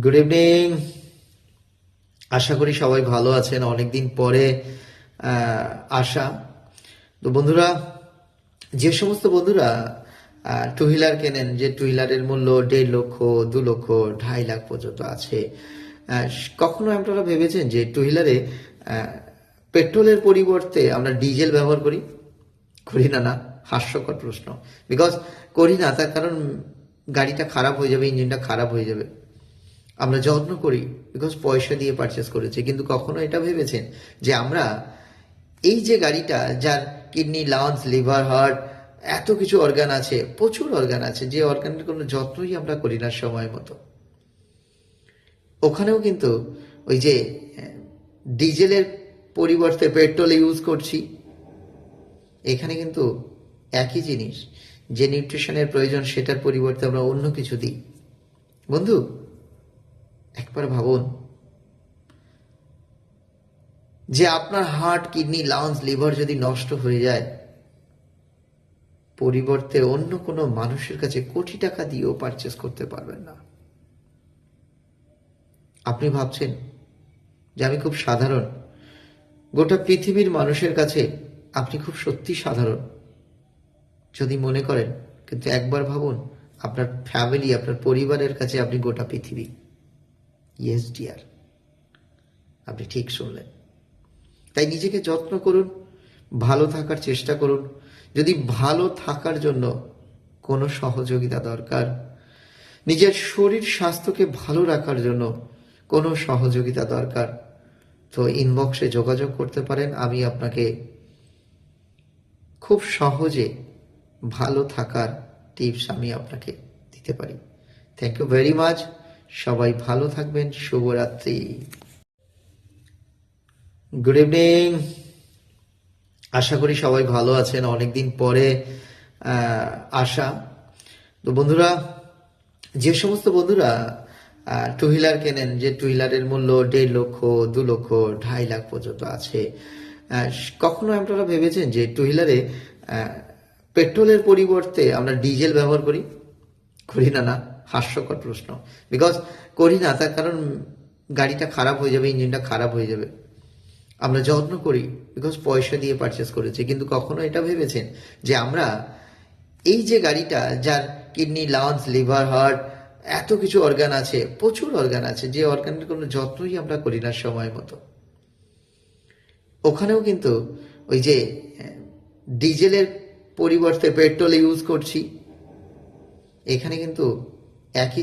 Good evening. আশা করি সবাই ভালো আছেন। অনেকদিন পরে আসা। তো বন্ধুরা, যে সমস্ত বন্ধুরা টু হুইলার কেনেন, যে টু হুইলারের মূল্য 1.5 লক্ষ, 2 লক্ষ, 2.5 লাখ পর্যন্ত আছে, আহ, কখনো আপনারা ভেবেছেন যে টু হুইলারে পেট্রোলের পরিবর্তে আমরা ডিজেল ব্যবহার করি? করি না, না? হাস্যকর প্রশ্ন। বিকজ করি না, তার কারণ গাড়িটা খারাপ হয়ে যাবে, ইঞ্জিনটা খারাপ হয়ে যাবে। আমরা যত্ন করি বিকজ পয়সা দিয়ে পারচেস করেছি, কিন্তু কখনো এটা ভেবেছেন যে আমরা এই যে গাড়িটা, যার কিডনি, লাংস, লিভার, হার্ট, এত কিছু অর্গান আছে, প্রচুর অর্গান আছে, যে অর্গানের কোনো যত্নই আমরা করি না সময় মতো। ওখানেও কিন্তু ওই যে ডিজেলের পরিবর্তে পেট্রোল ইউজ করছি। এখানে কিন্তু একই জিনিস, যে নিউট্রিশনের প্রয়োজন সেটার পরিবর্তে আমরা অন্য কিছু দিই। বন্ধু, একবার ভাবুন যে আপনার হার্ট, কিডনি, লাংস, লিভার যদি নষ্ট হয়ে যায়, পরিবর্তে অন্য কোনো মানুষের কাছে কোটি টাকা দিয়েও পারচেস করতে পারবেন না। আপনি ভাবছেন যে আমি খুব সাধারণ, গোটা পৃথিবীর মানুষের কাছে আপনি খুব সত্যি সাধারণ যদি মনে করেন, কিন্তু একবার ভাবুন আপনার ফ্যামিলি, আপনার পরিবারের কাছে আপনি গোটা পৃথিবী। ইয়েস ডিয়ার, আপনি ঠিক শুনলেন। তাই নিজেকে যত্ন করুন, ভালো থাকার চেষ্টা করুন। যদি ভালো থাকার জন্য কোনো সহযোগিতা দরকার, নিজের শরীর স্বাস্থ্যকে ভালো রাখার জন্য কোনো সহযোগিতা দরকার, তো ইনবক্সে যোগাযোগ করতে পারেন। আমি আপনাকে খুব সহজে ভালো থাকার টিপস আমি আপনাকে দিতে পারি। Thank you very much. সবাই ভালো থাকবেন। শুভরাত্রি। Good evening. আশা করি সবাই ভালো আছেন। অনেকদিন পরে আসা। তো বন্ধুরা, যে সমস্ত বন্ধুরা টু হুইলার কেনেন, যে টু হুইলারের মূল্য 1.5 লক্ষ, 2 লক্ষ, 2.5 লাখ পর্যন্ত আছে, কখনো আপনারা ভেবেছেন যে টু হুইলারে পেট্রোলের পরিবর্তে আমরা ডিজেল ব্যবহার করি? করি না, না? হাস্যকর প্রশ্ন। বিকজ করি না, তার কারণ গাড়িটা খারাপ হয়ে যাবে, ইঞ্জিনটা খারাপ হয়ে যাবে। আমরা যত্ন করি বিকজ পয়সা দিয়ে পারচেস করেছি, কিন্তু কখনো এটা ভেবেছেন যে আমরা এই যে গাড়িটা, যার কিডনি, লাংস, লিভার, হার্ট, এত কিছু অর্গান আছে, প্রচুর অর্গান আছে, যে অর্গানের কোনো যত্নই আমরা করি না সময় মতো। ওখানেও কিন্তু ওই যে ডিজেলের পরিবর্তে পেট্রোল ইউজ করছি। এখানে কিন্তু একই